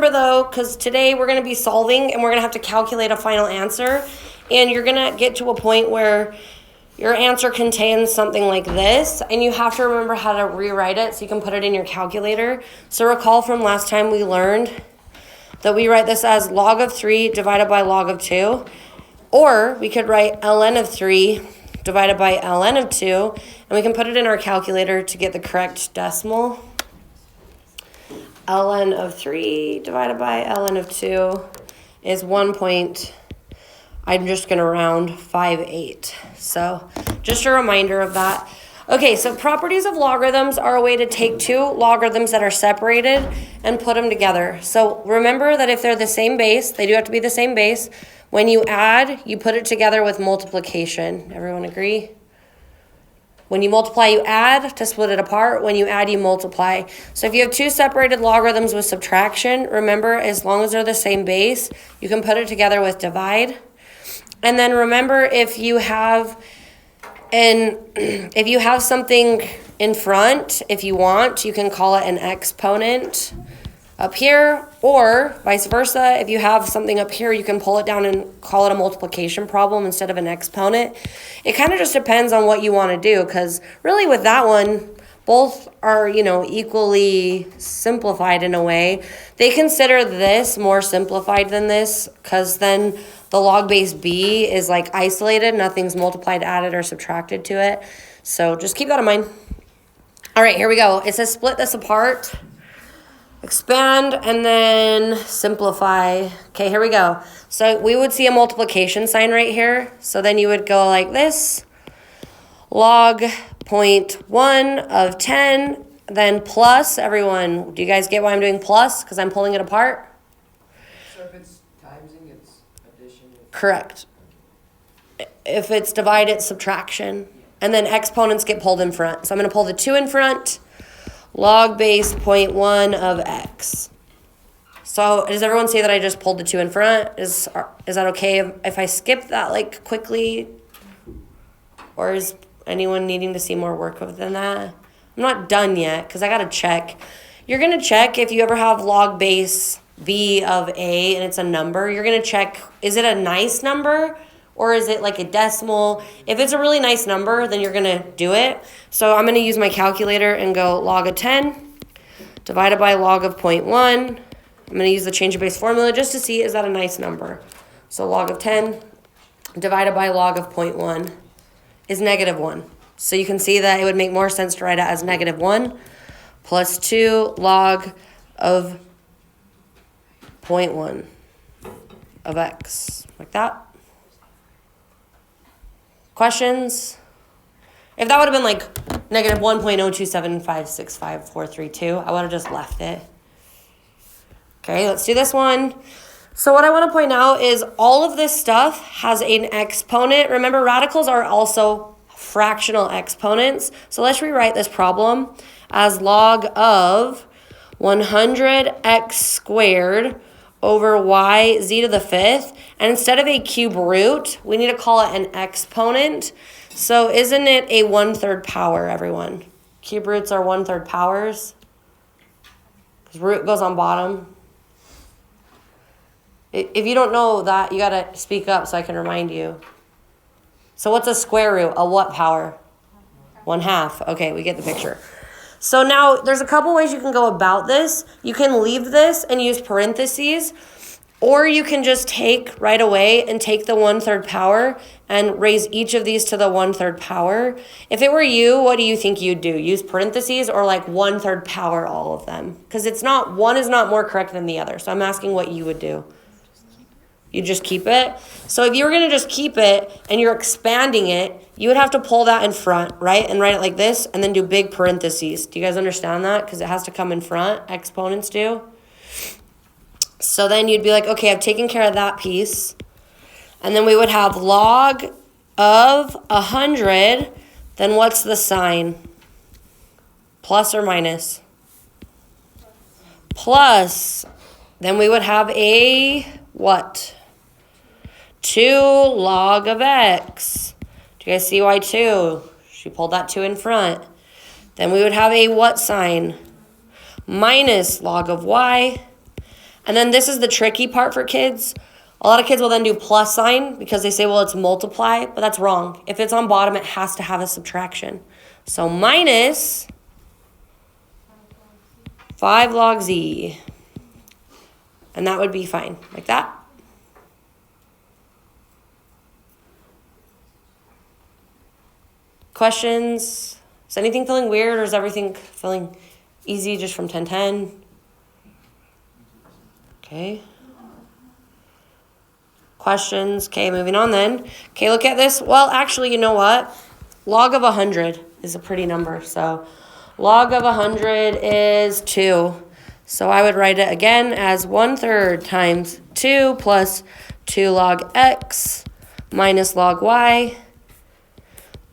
remember, though, because today we're going to be solving and we're going to have to calculate a final answer. And you're going to get to a point where your answer contains something like this, and you have to remember how to rewrite it so you can put it in your calculator. So recall from last time we learned that we write this as log of 3 divided by log of 2. Or we could write ln of 3 divided by ln of 2, and we can put it in our calculator to get the correct decimal. Ln of 3 divided by ln of 2 is 1. I'm just going to round 58. So just a reminder of that. Okay, so properties of logarithms are a way to take two logarithms that are separated and put them together. So remember that if they're the same base, they do have to be the same base. When you add, you put it together with multiplication. Everyone agree? When you multiply, you add to split it apart. When you add, you multiply. So if you have two separated logarithms with subtraction, remember, as long as they're the same base, you can put it together with divide. And then remember, if you have something in front, if you want, you can call it an exponent up here, or vice versa. If you have something up here, you can pull it down and call it a multiplication problem instead of an exponent. It kind of just depends on what you want to do, because really with that one, both are, equally simplified in a way. They consider this more simplified than this, because then the log base b is like isolated. Nothing's multiplied, added, or subtracted to it. So just keep that in mind. All right, here we go. It says split this apart, expand, and then simplify. Okay, here we go. So we would see a multiplication sign right here. So then you would go like this. Log 0.1 of 10, then plus, everyone. Do you guys get why I'm doing plus? Because I'm pulling it apart? So if it's timesing, it's addition? Correct. If it's divide, it's subtraction. And then exponents get pulled in front. So I'm going to pull the 2 in front. Log base 0.1 of x. So does everyone see that I just pulled the 2 in front? Is that okay if I skip that like quickly? Or is anyone needing to see more work than that? I'm not done yet because I got to check. You're going to check if you ever have log base b of a and it's a number. You're going to check, is it a nice number or is it like a decimal? If it's a really nice number, then you're going to do it. So I'm going to use my calculator and go log of 10 divided by log of 0.1. I'm going to use the change of base formula just to see, is that a nice number? So log of 10 divided by log of 0.1 is -1. So you can see that it would make more sense to write it as -1 plus 2 log of 0.1 of x, like that. Questions? If that would have been like -1.027565432, I would have just left it. Okay, let's do this one. So what I want to point out is all of this stuff has an exponent. Remember, radicals are also fractional exponents. So let's rewrite this problem as log of 100x squared over y z to the 5th. And instead of a cube root, we need to call it an exponent. So isn't it a 1/3 power, everyone? Cube roots are 1/3 powers. Because root goes on bottom. If you don't know that, you got to speak up so I can remind you. So what's a square root? A what power? 1/2. Okay, we get the picture. So now there's a couple ways you can go about this. You can leave this and use parentheses, or you can just take right away and take the 1/3 power and raise each of these to the 1/3 power. If it were you, what do you think you'd do? Use parentheses or like 1/3 power all of them? Because one is not more correct than the other. So I'm asking what you would do. You just keep it. So if you were going to just keep it and you're expanding it, you would have to pull that in front, right? And write it like this and then do big parentheses. Do you guys understand that? Because it has to come in front. Exponents do. So then you'd be like, okay, I've taken care of that piece. And then we would have log of 100. Then what's the sign? Plus or minus? Plus. Then we would have a what? 2 log of x. Do you guys see why 2? She pulled that 2 in front. Then we would have a what sign? Minus log of y. And then this is the tricky part for kids. A lot of kids will then do plus sign because they say, well, it's multiply, but that's wrong. If it's on bottom, it has to have a subtraction. So minus 5 log z. And that would be fine, like that. Questions? Is anything feeling weird or is everything feeling easy just from 10-10? Okay. Questions? Okay, moving on then. Okay, look at this. Well, actually, you know what? Log of 100 is a pretty number. So log of 100 is 2. So I would write it again as 1/3 times 2 plus 2 log x minus log y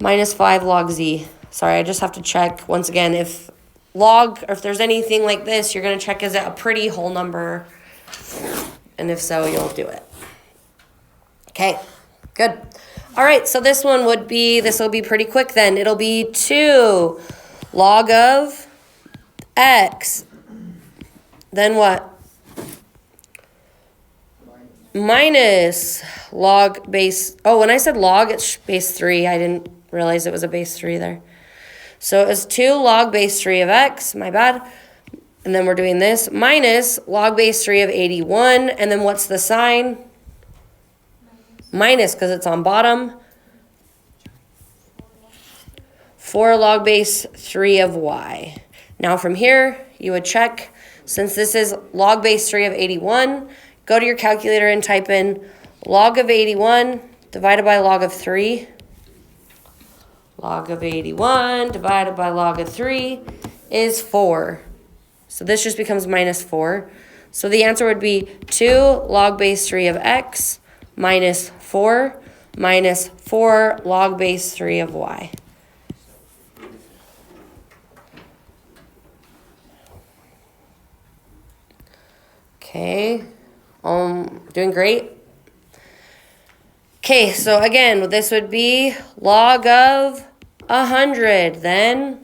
minus 5 log z. Sorry, I just have to check once again if log, or if there's anything like this, you're going to check is it a pretty whole number? And if so, you'll do it. Okay, good. All right, so this one would be, this will be pretty quick then. It'll be 2 log of x. Then what? Minus log base, oh, when I said log, it's base 3. I didn't realize it was a base 3 there. So it was 2 log base 3 of x, my bad. And then we're doing this, minus log base 3 of 81. And then what's the sign? Minus, because it's on bottom. 4 log base 3 of y. Now from here, you would check, since this is log base 3 of 81, go to your calculator and type in log of 81 divided by log of 3. Log of 81 divided by log of 3 is 4. So this just becomes minus 4. So the answer would be 2 log base 3 of x minus 4 log base 3 of y. Okay, doing great. Okay, so again, this would be log of 100, then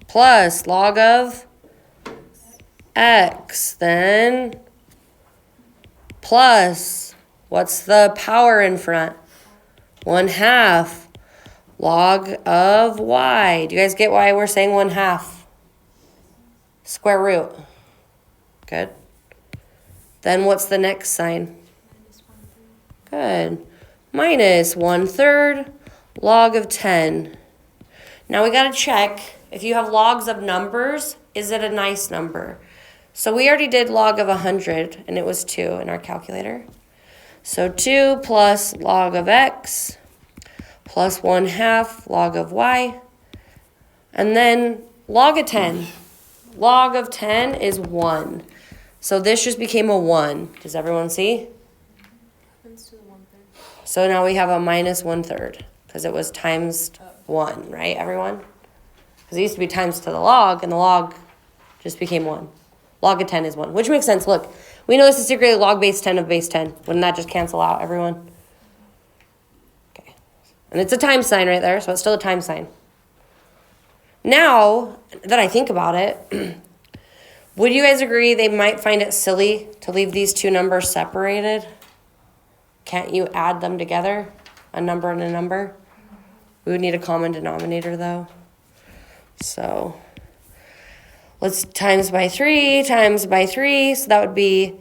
plus log of x, then plus, what's the power in front? 1/2 log of y. Do you guys get why we're saying 1/2? Square root. Good. Then what's the next sign? Good. Minus 1/3 log of 10. Now we got to check if you have logs of numbers, is it a nice number? So we already did log of 100 and it was 2 in our calculator. So 2 plus log of x plus 1/2 log of y. And then log of 10. Log of 10 is 1. So this just became a 1. Does everyone see? So now we have a minus 1/3 because it was times 1, right, everyone? Because it used to be times to the log, and the log just became 1. Log of 10 is 1, which makes sense. Look, we know this is secretly log base 10 of base 10. Wouldn't that just cancel out, everyone? Okay. And it's a times sign right there, so it's still a times sign. Now that I think about it, would you guys agree they might find it silly to leave these two numbers separated? Can't you add them together? A number and a number? We would need a common denominator though. So let's times by 3, times by 3. So that would be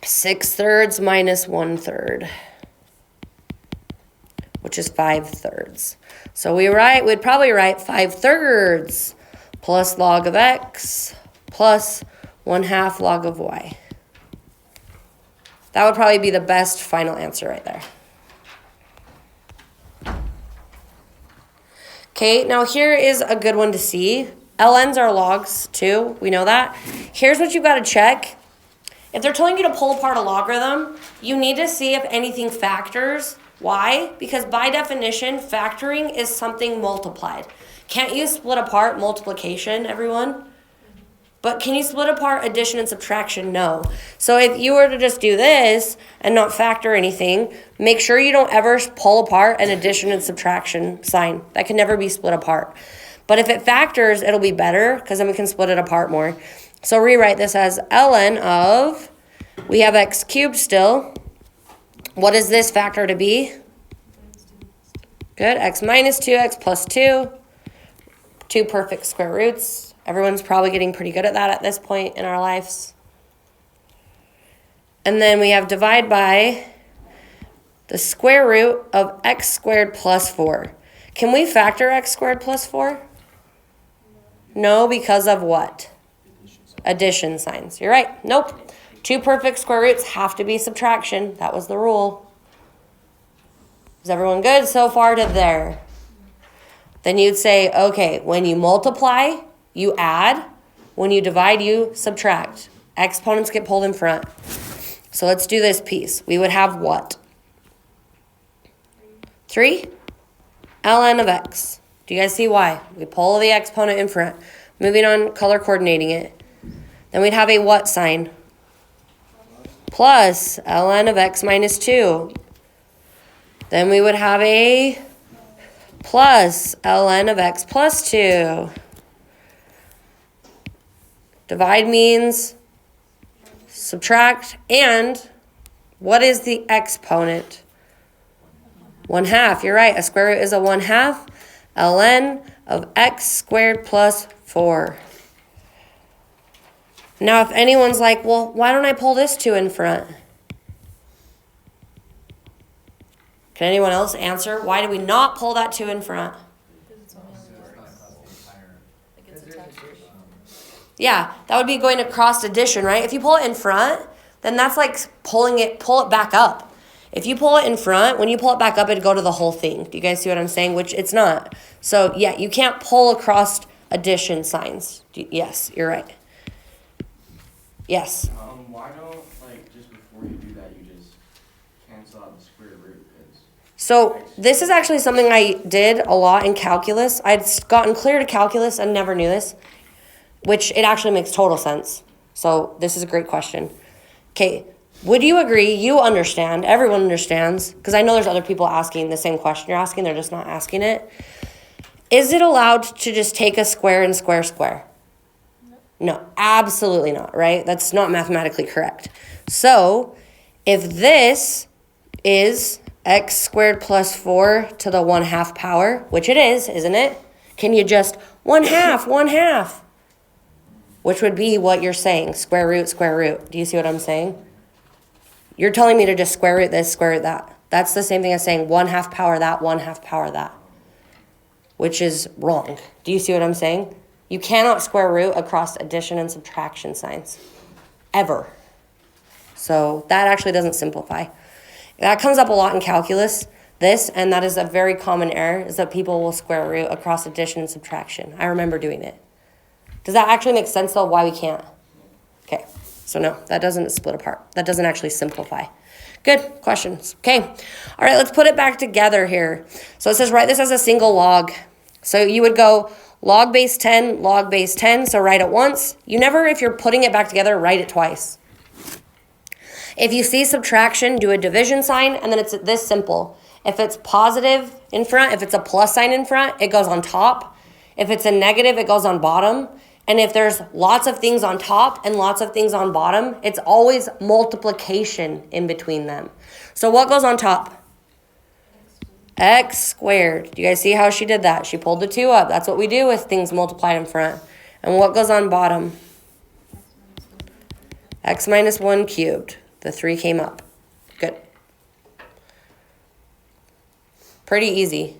6/3 minus 1/3, which is 5/3. So we'd probably write 5/3 plus log of x plus 1/2 log of y. That would probably be the best final answer right there. Okay, now here is a good one to see. LNs are logs too, we know that. Here's what you've got to check. If they're telling you to pull apart a logarithm, you need to see if anything factors. Why? Because by definition, factoring is something multiplied. Can't you split apart multiplication, everyone? But can you split apart addition and subtraction? No. So if you were to just do this and not factor anything, make sure you don't ever pull apart an addition and subtraction sign. That can never be split apart. But if it factors, it'll be better because then we can split it apart more. So rewrite this as ln of, we have x cubed still. What is this factor to be? Good, x minus 2x plus 2. 2 perfect square roots. Everyone's probably getting pretty good at that at this point in our lives. And then we have divide by the square root of x squared plus 4. Can we factor x squared plus 4? No, because of what? Addition signs. You're right. Nope. 2 perfect square roots have to be subtraction. That was the rule. Is everyone good so far to there? Then you'd say, okay, when you multiply, you add. When you divide, you subtract. Exponents get pulled in front. So let's do this piece. We would have what? 3 ln of x. Do you guys see why? We pull the exponent in front. Moving on, color coordinating it. Then we'd have a what sign? Plus ln of x minus 2. Then we would have a plus ln of x plus 2. Divide means subtract. And what is the exponent? 1/2. You're right. A square root is a 1/2. ln of x squared plus 4. Now, if anyone's like, well, why don't I pull this 2 in front? Can anyone else answer? Why do we not pull that 2 in front? Yeah, that would be going across addition, right? If you pull it in front, then that's like pull it back up. If you pull it in front, when you pull it back up, it'd go to the whole thing. Do you guys see what I'm saying? Which it's not. So, yeah, you can't pull across addition signs. Yes, you're right. Yes? Why don't, just before you do that, you just cancel out the square root? So, this is actually something I did a lot in calculus. I'd gotten clear to calculus and never knew this, which it actually makes total sense. So, this is a great question. Okay. Would you agree, you understand, everyone understands, because I know there's other people asking the same question you're asking, they're just not asking it. Is it allowed to just take a square and square square? No, absolutely not, right? That's not mathematically correct. So, if this is x squared plus 4 to the 1/2 power, which it is, isn't it? Can you just 1/2, 1/2? Which would be what you're saying, square root, square root. Do you see what I'm saying? You're telling me to just square root this, square root that. That's the same thing as saying 1/2 power that, 1/2 power that, which is wrong. Do you see what I'm saying? You cannot square root across addition and subtraction signs, ever. So that actually doesn't simplify. That comes up a lot in calculus, and that is a very common error, is that people will square root across addition and subtraction. I remember doing it. Does that actually make sense, though, why we can't? Okay. So no, that doesn't split apart. That doesn't actually simplify. Good questions. Okay. All right, let's put it back together here. So it says write this as a single log. So you would go log base 10, log base 10. So write it once. You never, if you're putting it back together, write it twice. If you see subtraction, do a division sign, and then it's this simple. If it's positive in front, if it's a plus sign in front, it goes on top. If it's a negative, it goes on bottom. And if there's lots of things on top and lots of things on bottom, it's always multiplication in between them. So what goes on top? X squared. Do you guys see how she did that? She pulled the 2 up. That's what we do with things multiplied in front. And what goes on bottom? X minus 1 cubed. The 3 came up. Good. Pretty easy.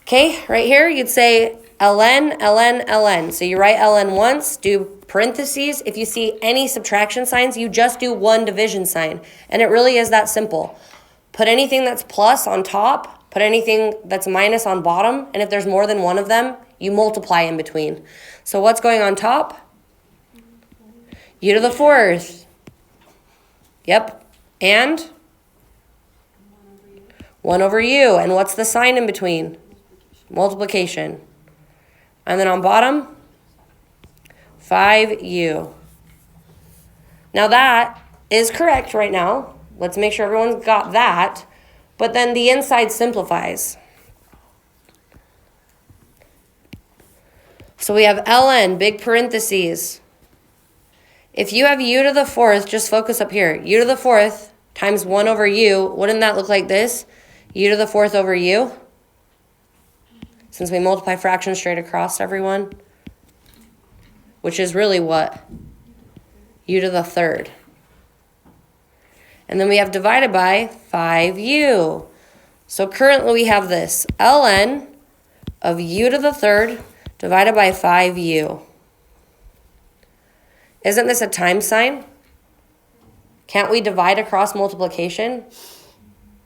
Okay, right here you'd say ln, ln, ln. So you write ln once, do parentheses. If you see any subtraction signs, you just do one division sign. And it really is that simple. Put anything that's plus on top, put anything that's minus on bottom, and if there's more than one of them, you multiply in between. So what's going on top? U to the 4th. Yep. And 1 over u. And what's the sign in between? Multiplication. And then on bottom, 5u. Now that is correct right now. Let's make sure everyone's got that. But then the inside simplifies. So we have ln, big parentheses. If you have u to the fourth, just focus up here. U to the fourth times 1 over u, wouldn't that look like this? U to the fourth over u? Since we multiply fractions straight across, everyone. Which is really what? U to the third. And then we have divided by 5u. So currently we have this. ln of u to the third divided by 5u. Isn't this a times sign? Can't we divide across multiplication?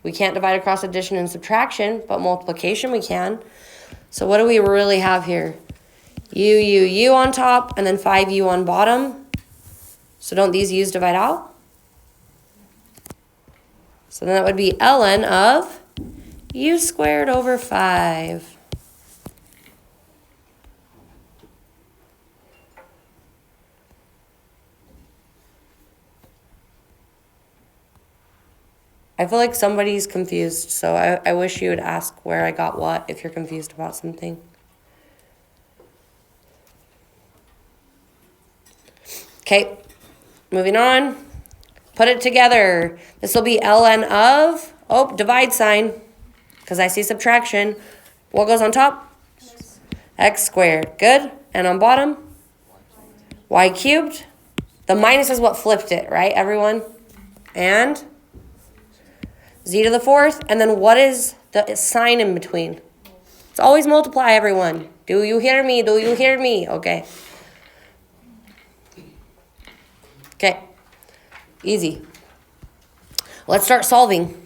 We can't divide across addition and subtraction, but multiplication we can. So what do we really have here? U on top, and then 5u on bottom. So don't these u's divide out? So then that would be ln of u squared over 5. I feel like somebody's confused, so I wish you would ask where I got what if you're confused about something. Okay, moving on. Put it together. This will be ln of, divide sign, because I see subtraction. What goes on top? X squared. Good. And on bottom? Y cubed. The minus is what flipped it, right, everyone? And z to the fourth. And then what is the sign in between? It's always multiply, everyone. Do you hear me? Do you hear me? Okay. Okay. Easy. Let's start solving.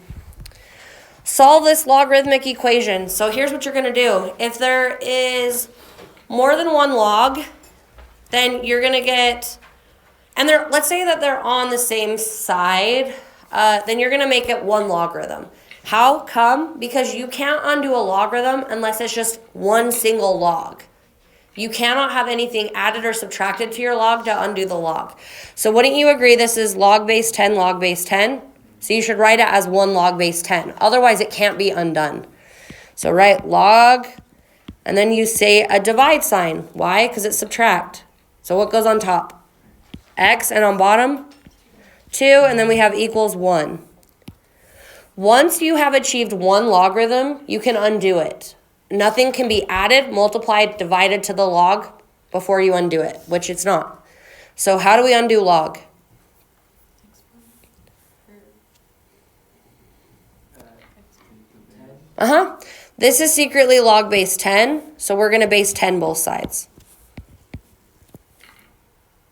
Solve this logarithmic equation. So here's what you're going to do. If there is more than one log, then you're going to get, and let's say that they're on the same side, then you're going to make it one logarithm. How come? Because you can't undo a logarithm unless it's just one single log. You cannot have anything added or subtracted to your log to undo the log. So wouldn't you agree this is log base 10, log base 10? So you should write it as 1 log base 10. Otherwise, it can't be undone. So write log, and then you say a divide sign. Why? Because it's subtract. So what goes on top? X, and on bottom? 2, and then we have equals 1. Once you have achieved one logarithm, you can undo it. Nothing can be added, multiplied, divided to the log before you undo it, which it's not. So how do we undo log? This is secretly log base 10, so we're going to base 10 both sides.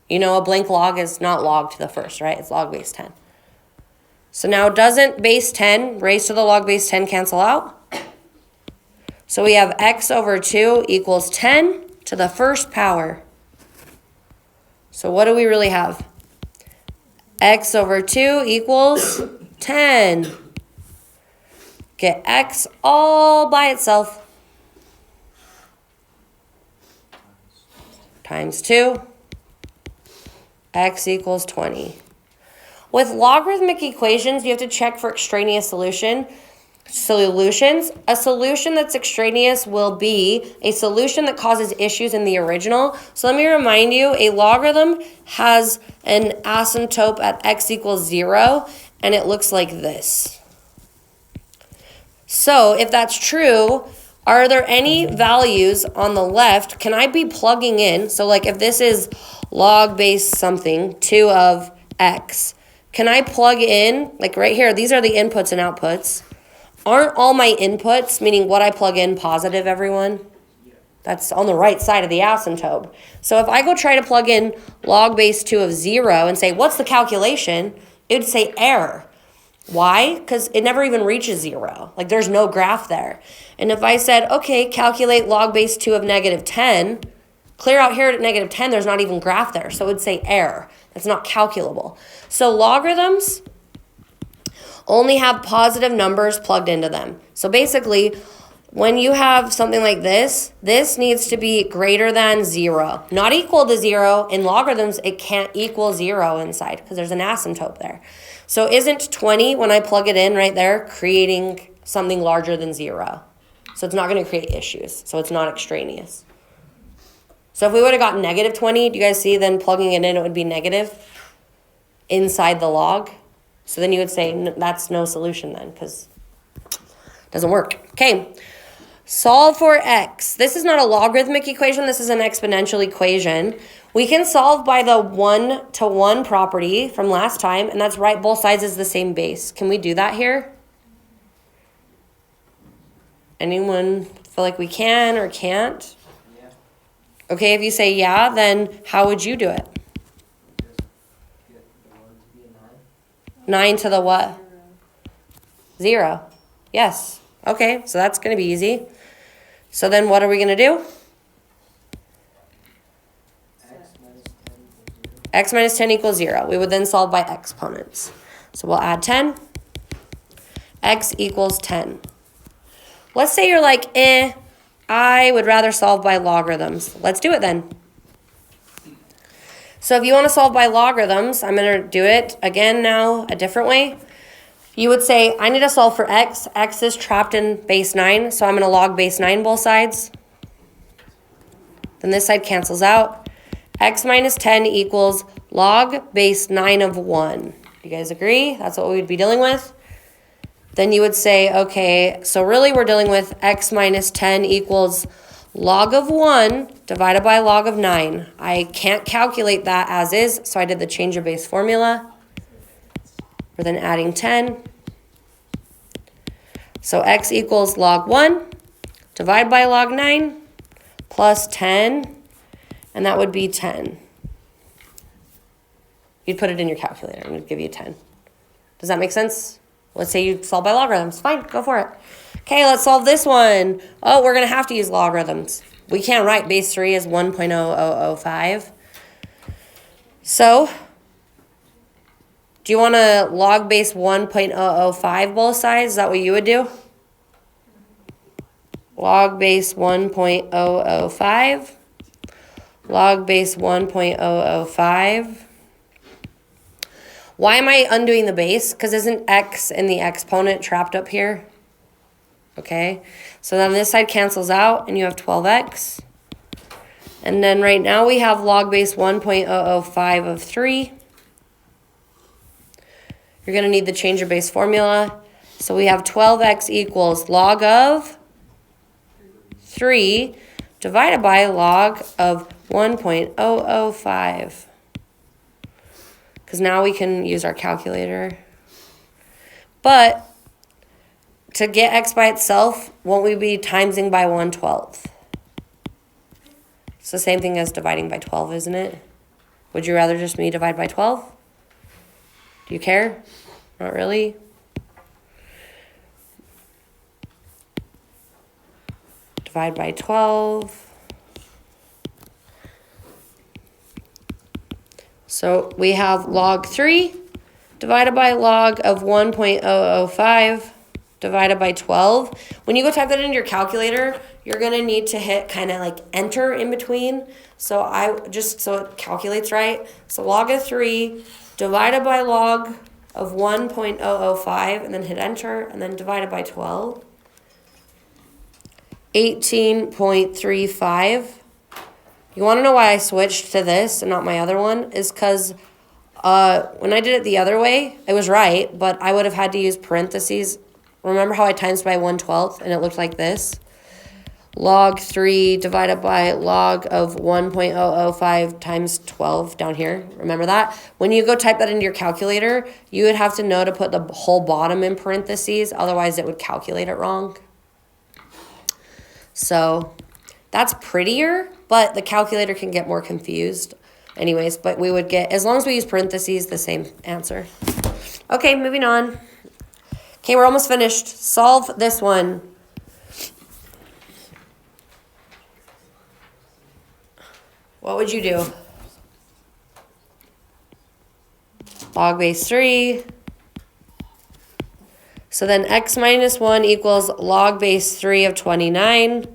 You know, a blank log is not log to the first, right? It's log base 10. So now doesn't base 10 raised to the log base 10 cancel out? So we have x over 2 equals 10 to the first power. So what do we really have? X over 2 equals 10. Get x all by itself. Times 2. X equals 20. With logarithmic equations, you have to check for extraneous solutions. A solution that's extraneous will be a solution that causes issues in the original. So let me remind you, a logarithm has an asymptote at x equals 0, and it looks like this. So if that's true, are there any values on the left? Can I be plugging in? So like if this is log base something, 2 of x, can I plug in, like right here, these are the inputs and outputs. Aren't all my inputs, meaning what I plug in, positive, everyone? That's on the right side of the asymptote. So if I go try to plug in log base 2 of 0 and say, what's the calculation? It would say error. Why? Because it never even reaches 0. Like there's no graph there. And if I said, okay, calculate log base 2 of negative 10, clear out here at negative 10, there's not even graph there. So it would say error. That's not calculable. So logarithms only have positive numbers plugged into them. So basically, when you have something like this needs to be greater than 0. Not equal to 0. In logarithms, it can't equal 0 inside because there's an asymptote there. So isn't 20, when I plug it in right there, creating something larger than 0? So it's not going to create issues. So it's not extraneous. So if we would have got negative 20, do you guys see then plugging it in, it would be negative inside the log? So then you would say that's no solution then because it doesn't work. Okay, solve for x. This is not a logarithmic equation. This is an exponential equation. We can solve by the 1-to-1 property from last time, and that's right, both sides is the same base. Can we do that here? Anyone feel like we can or can't? Yeah. Okay, if you say yeah, then how would you do it? Just get the 1 to be a 9. 9 to the what? 0. Yes. Okay, so that's going to be easy. So then what are we going to do? X minus 10 equals 0. X minus 10 equals 0. We would then solve by exponents. So we'll add 10. X equals 10. Let's say you're like, I would rather solve by logarithms. Let's do it then. So if you want to solve by logarithms, I'm going to do it again now a different way. You would say, I need to solve for x. X is trapped in base 9, so I'm going to log base 9 both sides. Then this side cancels out. X minus 10 equals log base 9 of 1. You guys agree? That's what we would be dealing with. Then you would say, okay, so really we're dealing with x minus 10 equals log of 1 divided by log of 9. I can't calculate that as is, so I did the change of base formula. We're then adding 10. So x equals log 1 divided by log 9 plus 10, and that would be 10. You'd put it in your calculator, and it'd give you 10. Does that make sense? Let's say you solve by logarithms. Fine, go for it. Okay, let's solve this one. Oh, we're going to have to use logarithms. We can't write base 3 as 1.0005. So, do you want to log base 1.005 both sides? Is that what you would do? Log base 1.005. Log base 1.005. Why am I undoing the base? Because isn't x in the exponent trapped up here? Okay, so then this side cancels out and you have 12x. And then right now we have log base 1.005 of 3. You're going to need the change of base formula. So we have 12x equals log of 3 divided by log of 1.005. Because now we can use our calculator. But to get x by itself, won't we be timesing by 1/12? It's the same thing as dividing by 12, isn't it? Would you rather just me divide by 12? Do you care? Not really? Divide by 12. So we have log 3 divided by log of 1.005 divided by 12. When you go type that into your calculator, you're going to need to hit kind of like enter in between. So so it calculates right. So log of 3 divided by log of 1.005 and then hit enter and then divided by 12. 18.35. You want to know why I switched to this and not my other one? Is because when I did it the other way, it was right, but I would have had to use parentheses. Remember how I times by 1/12 and it looked like this? Log 3 divided by log of 1.005 times 12 down here. Remember that? When you go type that into your calculator, you would have to know to put the whole bottom in parentheses. Otherwise, it would calculate it wrong. So that's prettier, but the calculator can get more confused. Anyways, but we would get, as long as we use parentheses, the same answer. Okay, moving on. Okay, we're almost finished. Solve this one. What would you do? Log base 3. So then x minus 1 equals log base 3 of 29.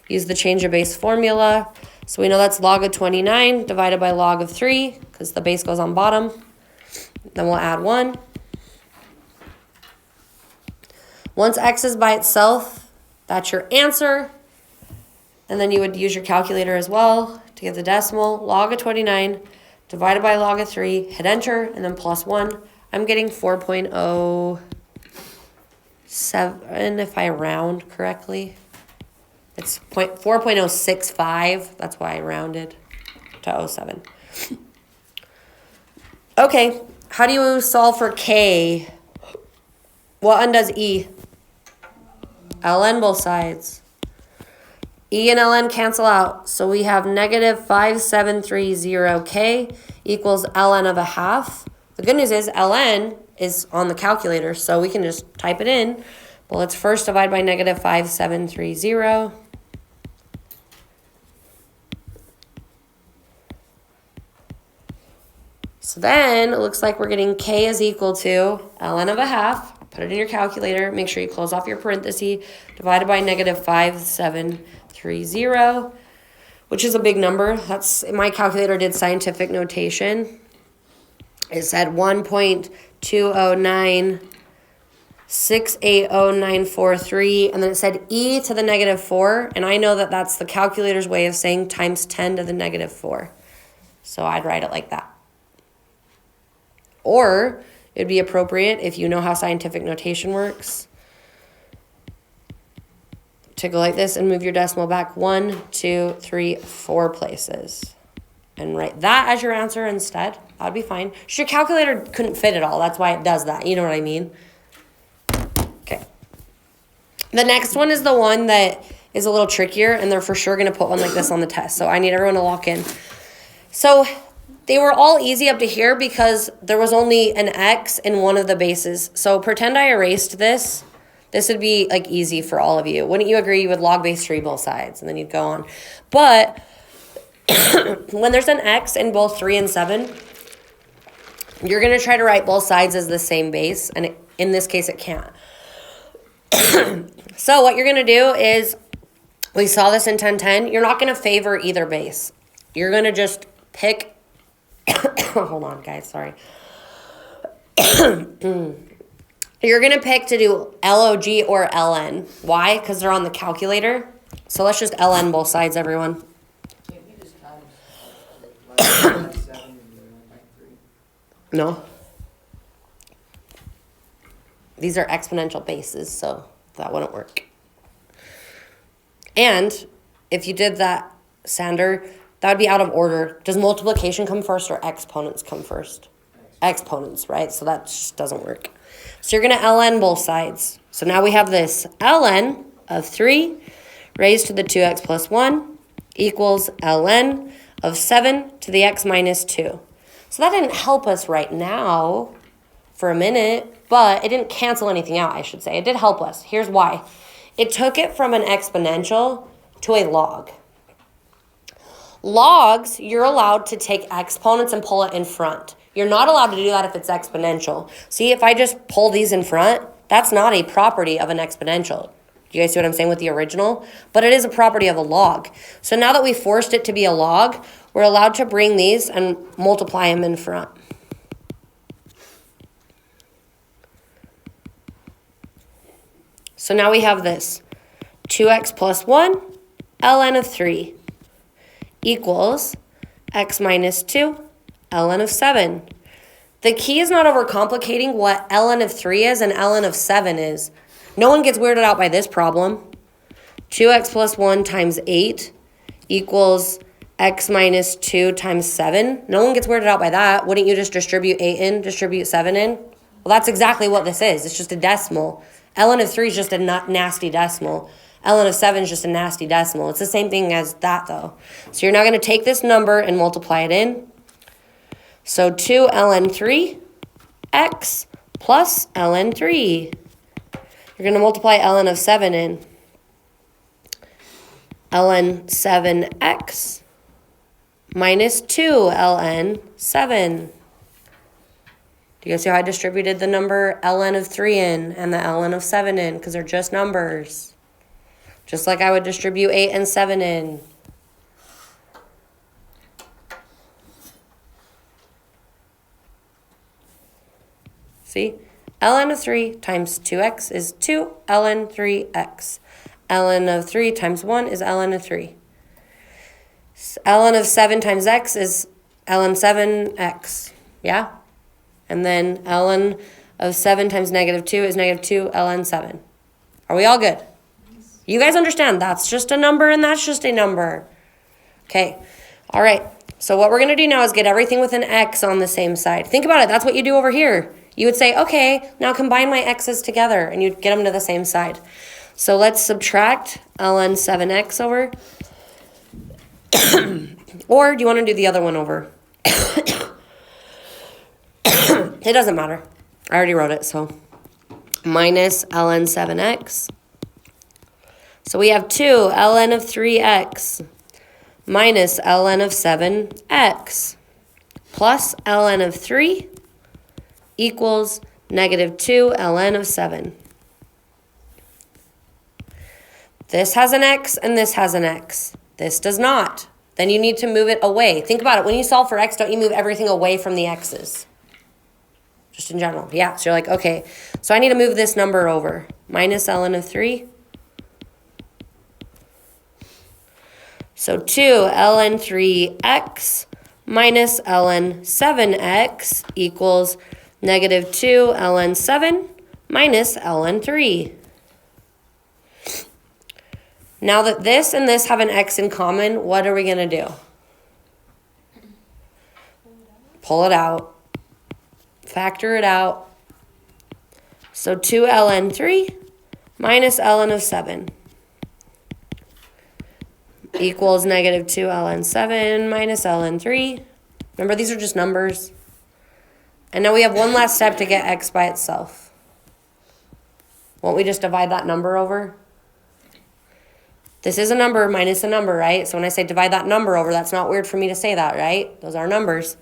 Use the change of base formula. So we know that's log of 29 divided by log of 3 because the base goes on bottom. Then we'll add 1. Once x is by itself, that's your answer. And then you would use your calculator as well to get the decimal, log of 29 divided by log of 3, hit enter, and then plus 1. I'm getting 4.07 if I round correctly. It's 4.065. That's why I rounded to 07. Okay, how do you solve for K? What undoes E? ln both sides. E and ln cancel out. So we have negative 5730K equals ln of a half. The good news is ln is on the calculator, so we can just type it in. Well, let's first divide by negative 5730. So then it looks like we're getting K is equal to ln of a half. Put it in your calculator. Make sure you close off your parenthesis. Divided by negative 5730, which is a big number. That's my calculator did scientific notation. It said 1.209680943, and then it said e to the negative 4, and I know that that's the calculator's way of saying times 10 to the negative 4. So I'd write it like that. Or it'd be appropriate, if you know how scientific notation works, to go like this and move your decimal back 1, 2, 3, 4 places. And write that as your answer instead. That'd be fine. Just your calculator couldn't fit it all. That's why it does that. You know what I mean? Okay. The next one is the one that is a little trickier, and they're for sure going to put one like this on the test. So I need everyone to lock in. So they were all easy up to here because there was only an x in one of the bases. So pretend I erased this. This would be like easy for all of you. Wouldn't you agree? You would log base 3 both sides, and then you'd go on. But when there's an x in both 3 and 7, you're going to try to write both sides as the same base, and in this case it can't. So what you're going to do is, we saw this in 1010, you're not going to favor either base. You're going to just pick, hold on guys, sorry. You're going to pick to do LOG or LN. Why? Because they're on the calculator. So let's just LN both sides, everyone. Can't we just times like 7 and 3? No. These are exponential bases, so that wouldn't work. And if you did that, Sander, that would be out of order. Does multiplication come first or exponents come first? Exponents, right? So that just doesn't work. So you're going to ln both sides. So now we have this ln of 3 raised to the 2x plus 1 equals ln of 7 to the x minus 2. So that didn't help us right now for a minute, but it didn't cancel anything out, I should say. It did help us. Here's why. It took it from an exponential to a log. Logs, you're allowed to take exponents and pull it in front. You're not allowed to do that if it's exponential. See, if I just pull these in front, that's not a property of an exponential. Do you guys see what I'm saying with the original? But it is a property of a log. So now that we forced it to be a log, we're allowed to bring these and multiply them in front. So now we have this. 2x plus 1, ln of 3, equals x minus 2, ln of 7. The key is not overcomplicating what ln of 3 is and ln of 7 is. No one gets weirded out by this problem. 2x plus 1 times 8 equals x minus 2 times 7. No one gets weirded out by that. Wouldn't you just distribute 8 in, distribute 7 in? Well, that's exactly what this is. It's just a decimal. ln of 3 is just a nasty decimal. ln of 7 is just a nasty decimal. It's the same thing as that, though. So you're now going to take this number and multiply it in. So 2 ln 3 x plus ln 3. You're going to multiply ln of 7 in. ln 7x minus 2 ln 7. Do you guys see how I distributed the number ln of 3 in and the ln of 7 in? Because they're just numbers. Just like I would distribute 8 and 7 in. See? ln of 3 times 2x is 2 ln 3x. ln of 3 times 1 is ln of 3. ln of 7 times x is ln 7x, yeah? And then ln of 7 times negative 2 is negative 2 ln 7. Are we all good? You guys understand that's just a number and that's just a number. Okay, all right. So what we're going to do now is get everything with an x on the same side. Think about it. That's what you do over here. You would say, okay, now combine my x's together, and you'd get them to the same side. So let's subtract ln 7x over. Or do you want to do the other one over? It doesn't matter. I already wrote it, so minus ln 7x. So we have 2 ln of 3x minus ln of 7x plus ln of 3 equals negative 2 ln of 7. This has an x and this has an x. This does not. Then you need to move it away. Think about it. When you solve for x, don't you move everything away from the x's? Just in general. Yeah, so you're like, okay, so I need to move this number over. Minus ln of 3. So 2 ln 3x minus ln 7x equals negative 2 ln 7 minus ln 3. Now that this and this have an x in common, what are we going to do? Pull it out. Factor it out. So 2 ln 3 minus ln of 7 equals negative 2 ln 7 minus ln 3. Remember, these are just numbers. And now we have one last step to get x by itself. Won't we just divide that number over? This is a number minus a number, right? So when I say divide that number over, that's not weird for me to say that, right? Those are numbers.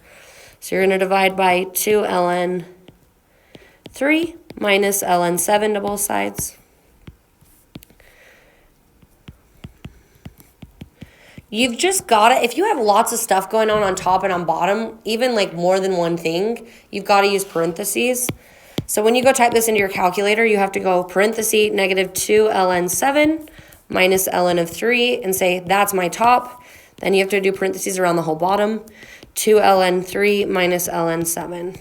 So you're going to divide by 2 ln 3 minus ln 7 to both sides. You've just got to, if you have lots of stuff going on top and on bottom, even like more than one thing, you've got to use parentheses. So when you go type this into your calculator, you have to go parenthesis negative 2 ln 7 minus ln of 3 and say that's my top. Then you have to do parentheses around the whole bottom. 2 ln 3 minus ln 7.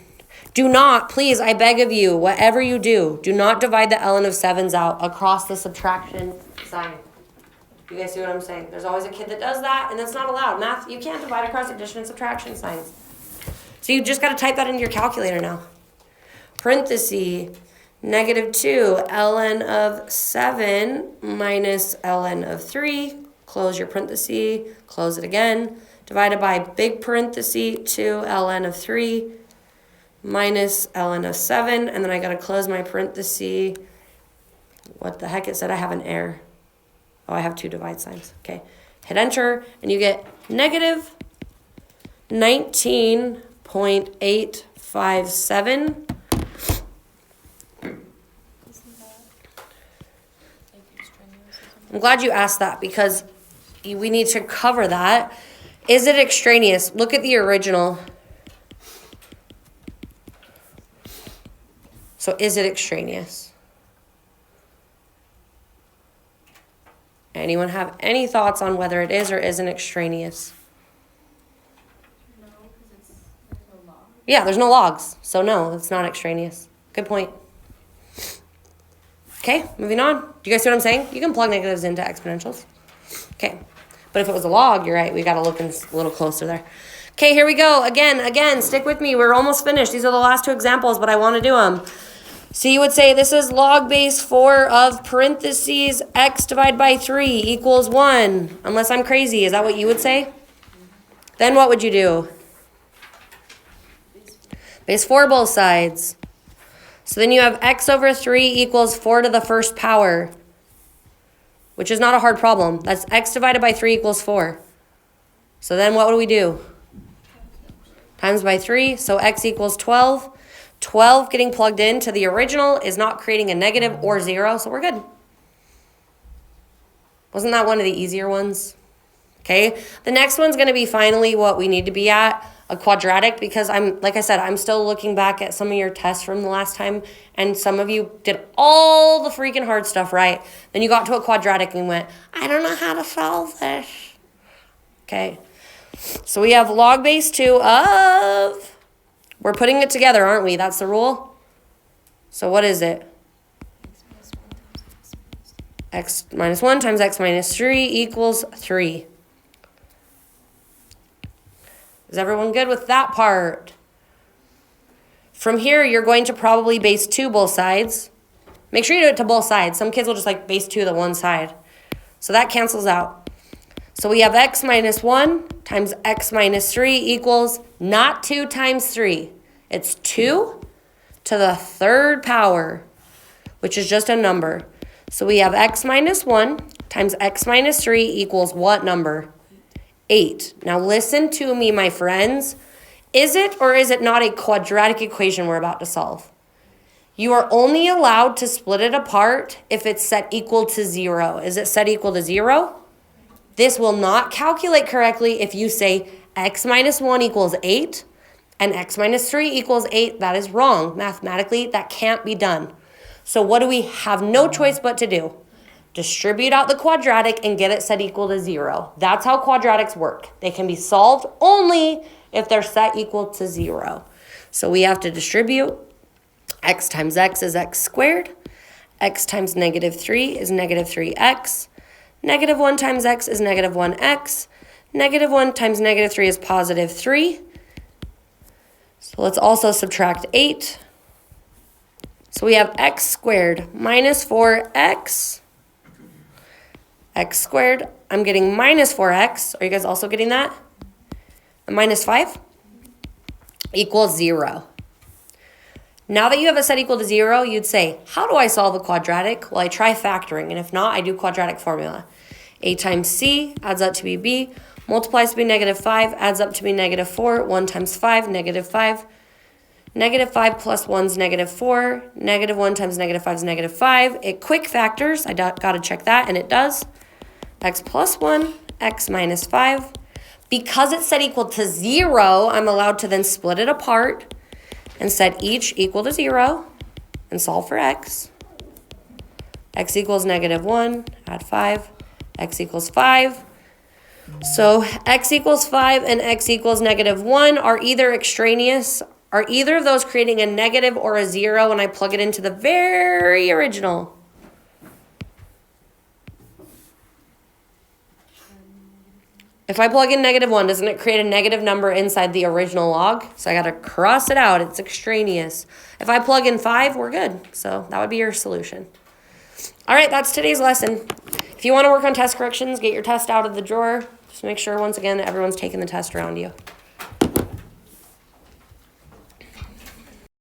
Do not, please, I beg of you, whatever you do not divide the ln of 7s out across the subtraction sign. You guys see what I'm saying? There's always a kid that does that, and that's not allowed. Math, you can't divide across addition and subtraction signs. So you just got to type that into your calculator now. Parenthesis, negative 2 ln of 7 minus ln of 3. Close your parenthesis, close it again. Divided by big parenthesis, 2 ln of 3 minus ln of 7. And then I got to close my parenthesis. What the heck? It said I have an error. Oh, I have two divide signs. Okay. Hit enter, and you get negative 19.857. I'm glad you asked that because we need to cover that. Is it extraneous? Look at the original. So is it extraneous? Anyone have any thoughts on whether it is or isn't extraneous? No, because there's no log. Yeah, there's no logs. So no, it's not extraneous. Good point. Okay, moving on. Do you guys see what I'm saying? You can plug negatives into exponentials. Okay, but if it was a log, you're right. We got to look a little closer there. Okay, here we go. Again, stick with me. We're almost finished. These are the last two examples, but I want to do them. So you would say this is log base 4 of parentheses x divided by 3 equals 1. Unless I'm crazy. Is that what you would say? Then what would you do? Base 4 both sides. So then you have x over 3 equals 4 to the first power, which is not a hard problem. That's x divided by 3 equals 4. So then what would we do? Times by 3, so x equals 12. 12 getting plugged into the original is not creating a negative or 0, so we're good. Wasn't that one of the easier ones? Okay, the next one's going to be finally what we need to be at, a quadratic, because like I said, I'm still looking back at some of your tests from the last time, and some of you did all the freaking hard stuff right. Then you got to a quadratic and went, I don't know how to solve this. Okay, So we have log base 2 of, we're putting it together, aren't we? That's the rule. So what is it? X minus 1 times x minus 3 equals 3. Is everyone good with that part? From here, you're going to probably base 2 both sides. Make sure you do it to both sides. Some kids will just like base 2 to one side. So that cancels out. So we have x minus 1 times x minus 3 equals not 2 times 3. It's 2 to the third power, which is just a number. So we have x minus 1 times x minus 3 equals what number? 8. Now listen to me, my friends. Is it or is it not a quadratic equation we're about to solve? You are only allowed to split it apart if it's set equal to 0. Is it set equal to 0? This will not calculate correctly if you say x minus 1 equals 8 and x minus 3 equals 8. That is wrong. Mathematically, that can't be done. So what do we have no choice but to do? Distribute out the quadratic and get it set equal to 0. That's how quadratics work. They can be solved only if they're set equal to 0. So we have to distribute. X times x is x squared. X times negative 3 is negative 3x. Negative 1 times x is negative 1x. Negative 1 times negative 3 is positive 3. So let's also subtract 8. So we have x squared minus 4x. X squared, I'm getting minus 4x. Are you guys also getting that? And minus 5 equals 0. Now that you have a set equal to 0, you'd say, how do I solve a quadratic? Well, I try factoring, and if not, I do quadratic formula. A times c adds up to be b, multiplies to be negative 5, adds up to be negative 4, 1 times 5, negative 5. Negative 5 plus 1 is negative 4. Negative 1 times negative 5 is negative 5. It quick factors. I got to check that, and it does. X plus 1, x minus 5. Because it's set equal to 0, I'm allowed to then split it apart and set each equal to 0 and solve for x. X equals negative 1, add 5. X equals 5. So x equals 5 and x equals negative 1 are either extraneous. Are either of those creating a negative or a 0 when I plug it into the very original? If I plug in negative 1, doesn't it create a negative number inside the original log? So I got to cross it out. It's extraneous. If I plug in 5, we're good. So that would be your solution. All right, that's today's lesson. If you want to work on test corrections, get your test out of the drawer. Just make sure, once again, that everyone's taking the test around you.